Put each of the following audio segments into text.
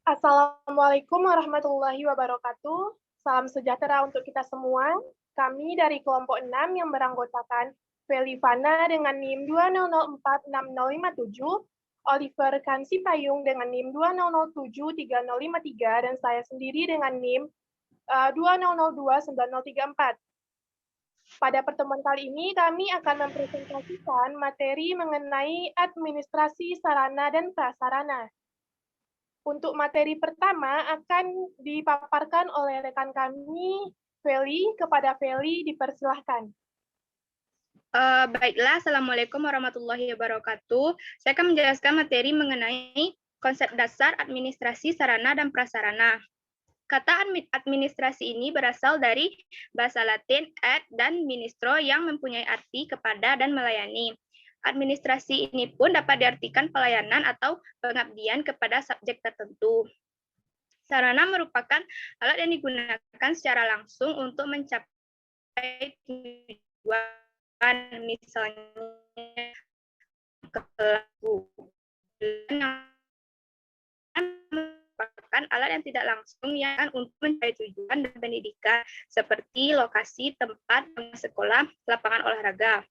Assalamualaikum warahmatullahi wabarakatuh. Salam sejahtera untuk kita semua. Kami dari kelompok 6 yang beranggotakan Feli Fana dengan NIM 200466057, Oliver Kansi Payung dengan NIM 200073053, dan saya sendiri dengan NIM 2002934. Pada pertemuan kali ini, kami akan mempresentasikan materi mengenai administrasi sarana dan prasarana. Untuk materi pertama akan dipaparkan oleh rekan kami, Feli. Kepada Feli, dipersilahkan. Baiklah, Assalamualaikum warahmatullahi wabarakatuh. Saya akan menjelaskan materi mengenai konsep dasar administrasi sarana dan prasarana. Kata administrasi ini berasal dari bahasa Latin ad dan ministro yang mempunyai arti kepada dan melayani. Administrasi ini pun dapat diartikan pelayanan atau pengabdian kepada subjek tertentu. Sarana merupakan alat yang digunakan secara langsung untuk mencapai tujuan, misalnya merupakan alat yang tidak langsung yang untuk mencapai tujuan dan pendidikan seperti lokasi, tempat, sekolah, lapangan olahraga.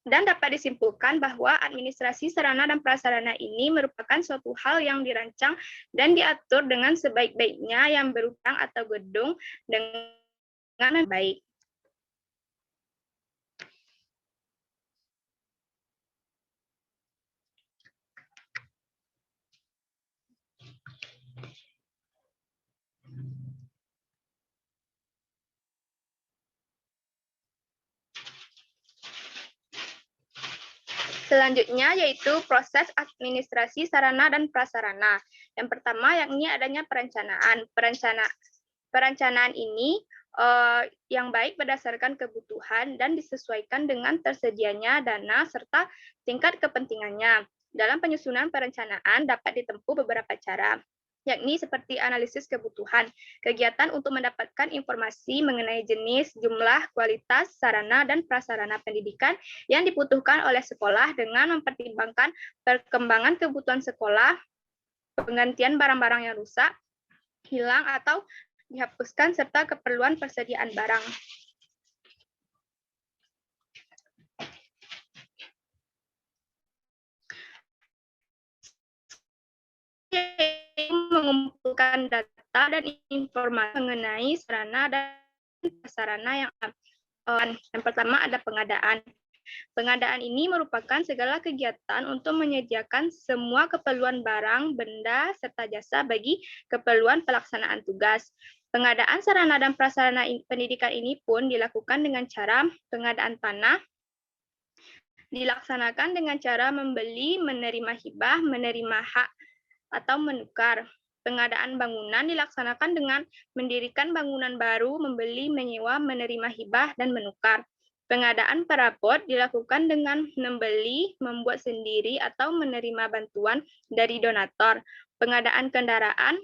Dan dapat disimpulkan bahwa administrasi sarana dan prasarana ini merupakan suatu hal yang dirancang dan diatur dengan sebaik-baiknya yang berutang atau gedung dengan baik. Selanjutnya yaitu proses administrasi sarana dan prasarana. Yang pertama yakni adanya perencanaan. Perencanaan ini yang baik berdasarkan kebutuhan dan disesuaikan dengan tersedianya dana serta tingkat kepentingannya. Dalam penyusunan perencanaan dapat ditempuh beberapa cara, yakni seperti analisis kebutuhan, kegiatan untuk mendapatkan informasi mengenai jenis, jumlah, kualitas, sarana, dan prasarana pendidikan yang dibutuhkan oleh sekolah dengan mempertimbangkan perkembangan kebutuhan sekolah, penggantian barang-barang yang rusak, hilang, atau dihapuskan, serta keperluan persediaan barang. Mengumpulkan data dan informasi mengenai sarana dan prasarana yang pertama ada pengadaan. Pengadaan ini merupakan segala kegiatan untuk menyediakan semua keperluan barang, benda, serta jasa bagi keperluan pelaksanaan tugas. Pengadaan sarana dan prasarana pendidikan ini pun dilakukan dengan cara pengadaan tanah, dilaksanakan dengan cara membeli, menerima hibah, menerima hak, atau menukar. Pengadaan bangunan dilaksanakan dengan mendirikan bangunan baru, membeli, menyewa, menerima hibah, dan menukar. Pengadaan perabot dilakukan dengan membeli, membuat sendiri, atau menerima bantuan dari donatur. Pengadaan kendaraan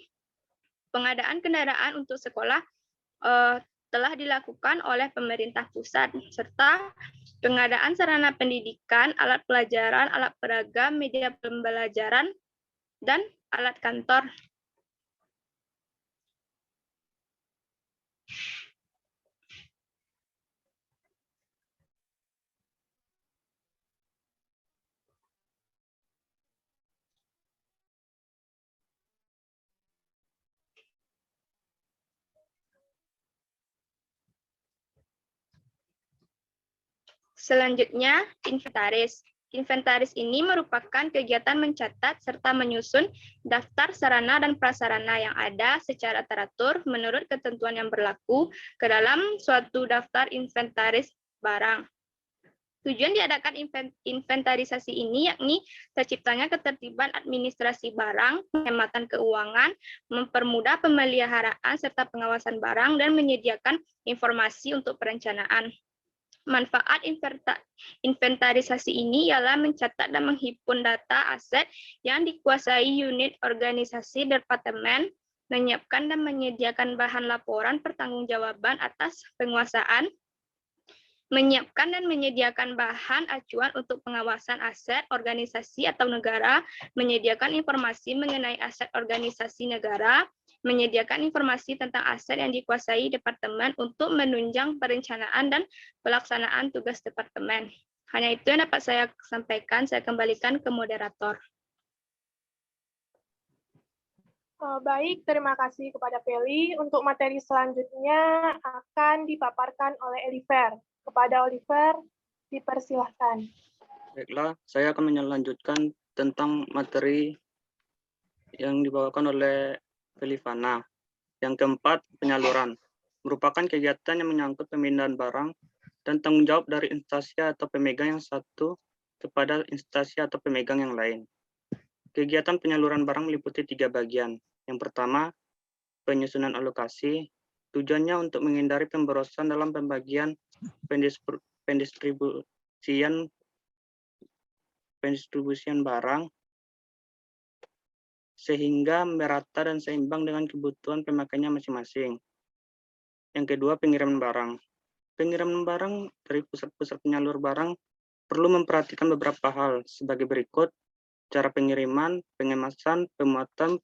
untuk sekolah telah dilakukan oleh pemerintah pusat, serta pengadaan sarana pendidikan, alat pelajaran, alat peraga, media pembelajaran, dan alat kantor. Selanjutnya, inventaris. Inventaris ini merupakan kegiatan mencatat serta menyusun daftar sarana dan prasarana yang ada secara teratur menurut ketentuan yang berlaku ke dalam suatu daftar inventaris barang. Tujuan diadakan inventarisasi ini yakni terciptanya ketertiban administrasi barang, penghematan keuangan, mempermudah pemeliharaan serta pengawasan barang, dan menyediakan informasi untuk perencanaan. Manfaat inventarisasi ini ialah mencatat dan menghimpun data aset yang dikuasai unit organisasi departemen, menyiapkan dan menyediakan bahan laporan pertanggungjawaban atas penguasaan, menyiapkan dan menyediakan bahan acuan untuk pengawasan aset organisasi atau negara, menyediakan informasi mengenai aset organisasi negara, menyediakan informasi tentang aset yang dikuasai departemen untuk menunjang perencanaan dan pelaksanaan tugas departemen. Hanya itu yang dapat saya sampaikan, saya kembalikan ke moderator. Baik, terima kasih kepada Feli. Untuk materi selanjutnya akan dipaparkan oleh Oliver. Kepada Oliver, dipersilahkan. Baiklah, saya akan melanjutkan tentang materi yang dibawakan oleh Felivana. Yang keempat, penyaluran. Merupakan kegiatan yang menyangkut pemindahan barang dan tanggung jawab dari instansi atau pemegang yang satu kepada instansi atau pemegang yang lain. Kegiatan penyaluran barang meliputi 3 bagian. Yang pertama, penyusunan alokasi. Tujuannya untuk menghindari pemborosan dalam pembagian pendistribusian barang sehingga merata dan seimbang dengan kebutuhan pemakainya masing-masing. Yang kedua, pengiriman barang. Pengiriman barang dari pusat-pusat penyalur barang perlu memperhatikan beberapa hal sebagai berikut: cara pengiriman, pengemasan, pemuatan,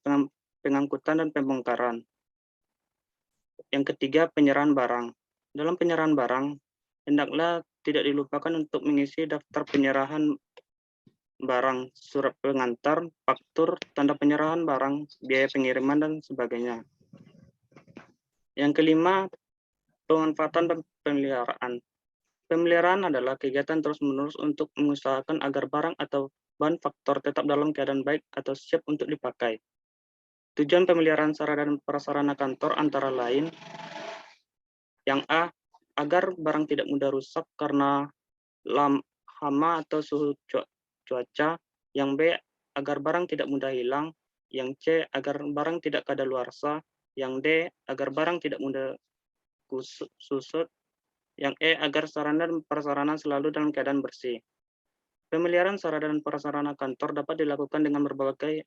pengangkutan, dan pembongkaran. Yang ketiga, penyerahan barang. Dalam penyerahan barang, hendaklah tidak dilupakan untuk mengisi daftar penyerahan barang, surat pengantar, faktur, tanda penyerahan barang, biaya pengiriman, dan sebagainya. Yang kelima, pemanfaatan dan pemeliharaan. Pemeliharaan adalah kegiatan terus-menerus untuk mengusahakan agar barang atau bahan faktor tetap dalam keadaan baik atau siap untuk dipakai. Tujuan pemeliharaan sarana dan prasarana kantor antara lain: yang A, agar barang tidak mudah rusak karena hama atau suhu cuaca. Yang B, agar barang tidak mudah hilang. Yang C, agar barang tidak kadaluarsa. Yang D, agar barang tidak mudah susut. Yang E, agar sarana dan prasarana selalu dalam keadaan bersih. Pemeliharaan sarana dan prasarana kantor dapat dilakukan dengan berbagai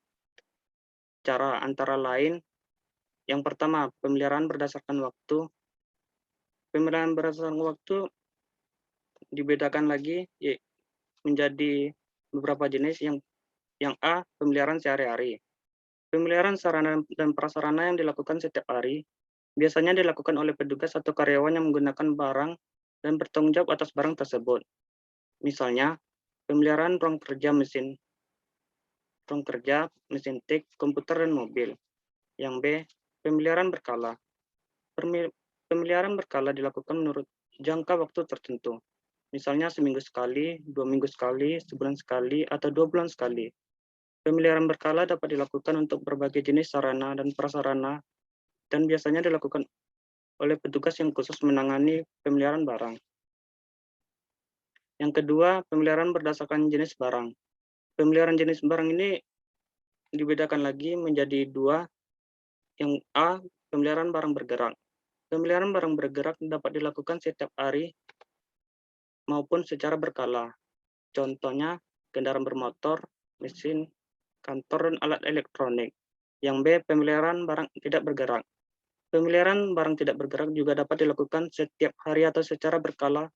cara, antara lain: yang pertama, pemeliharaan berdasarkan waktu. Pemeliharaan berdasarkan waktu dibedakan lagi menjadi beberapa jenis. Yang A, pemeliharaan sehari-hari. Pemeliharaan sarana dan prasarana yang dilakukan setiap hari biasanya dilakukan oleh petugas atau karyawan yang menggunakan barang dan bertanggung jawab atas barang tersebut. Misalnya, pemeliharaan ruang kerja, mesin tik, komputer, dan mobil. Yang B, pemeliharaan berkala. Pemeliharaan berkala dilakukan menurut jangka waktu tertentu. Misalnya seminggu sekali, 2 minggu sekali, sebulan sekali, atau 2 bulan sekali. Pemeliharaan berkala dapat dilakukan untuk berbagai jenis sarana dan prasarana dan biasanya dilakukan oleh petugas yang khusus menangani pemeliharaan barang. Yang kedua, pemeliharaan berdasarkan jenis barang. Pemeliharaan jenis barang ini dibedakan lagi menjadi 2. Yang A, pemeliharaan barang bergerak. Pemeliharaan barang bergerak dapat dilakukan setiap hari maupun secara berkala. Contohnya, kendaraan bermotor, mesin, kantor, dan alat elektronik. Yang B, pemeliharaan barang tidak bergerak. Pemeliharaan barang tidak bergerak juga dapat dilakukan setiap hari atau secara berkala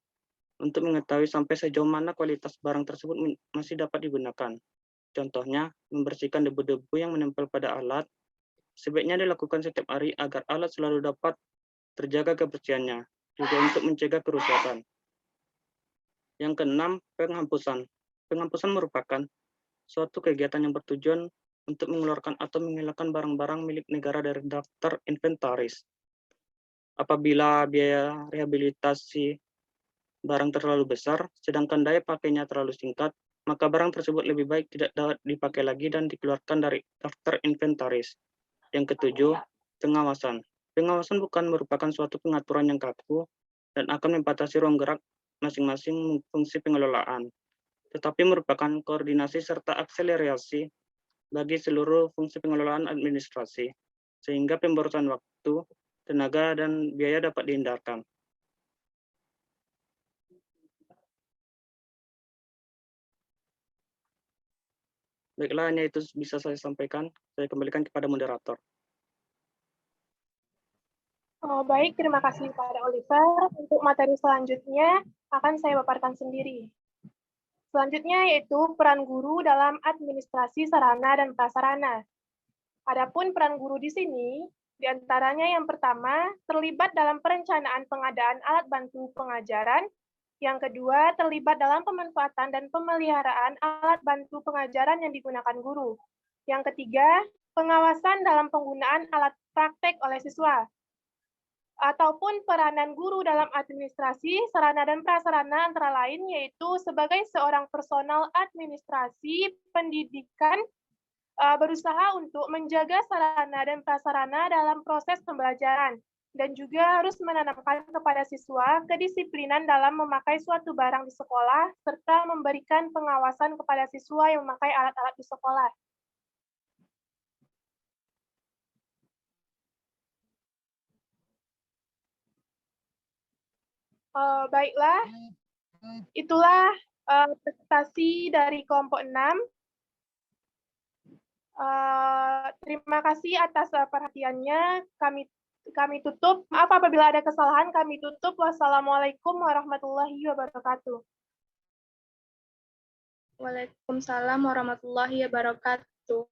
untuk mengetahui sampai sejauh mana kualitas barang tersebut masih dapat digunakan. Contohnya, membersihkan debu-debu yang menempel pada alat. Sebaiknya dilakukan setiap hari agar alat selalu dapat terjaga kebersihannya, juga untuk mencegah kerusakan. Yang keenam, penghapusan. Penghapusan merupakan suatu kegiatan yang bertujuan untuk mengeluarkan atau menghilangkan barang-barang milik negara dari daftar inventaris. Apabila biaya rehabilitasi barang terlalu besar, sedangkan daya pakainya terlalu singkat, maka barang tersebut lebih baik tidak dapat dipakai lagi dan dikeluarkan dari daftar inventaris. Yang ketujuh, pengawasan. Pengawasan bukan merupakan suatu pengaturan yang kaku dan akan membatasi ruang gerak masing-masing fungsi pengelolaan, tetapi merupakan koordinasi serta akselerasi bagi seluruh fungsi pengelolaan administrasi, sehingga pemborosan waktu, tenaga, dan biaya dapat dihindarkan. Baiklah, hanya itu bisa saya sampaikan. Saya kembalikan kepada moderator. Baik, terima kasih kepada Oliver. Untuk materi selanjutnya akan saya paparkan sendiri. Selanjutnya yaitu peran guru dalam administrasi sarana dan prasarana. Adapun peran guru di sini, diantaranya yang pertama, terlibat dalam perencanaan pengadaan alat bantu pengajaran. Yang kedua, terlibat dalam pemanfaatan dan pemeliharaan alat bantu pengajaran yang digunakan guru. Yang ketiga, pengawasan dalam penggunaan alat praktek oleh siswa. Ataupun peranan guru dalam administrasi, sarana dan prasarana antara lain yaitu sebagai seorang personal administrasi pendidikan berusaha untuk menjaga sarana dan prasarana dalam proses pembelajaran dan juga harus menanamkan kepada siswa kedisiplinan dalam memakai suatu barang di sekolah serta memberikan pengawasan kepada siswa yang memakai alat-alat di sekolah. Baiklah, itulah presentasi dari kelompok 6. Terima kasih atas perhatiannya. Kami tutup. Maaf apabila ada kesalahan, kami tutup. Wassalamualaikum warahmatullahi wabarakatuh. Waalaikumsalam warahmatullahi wabarakatuh.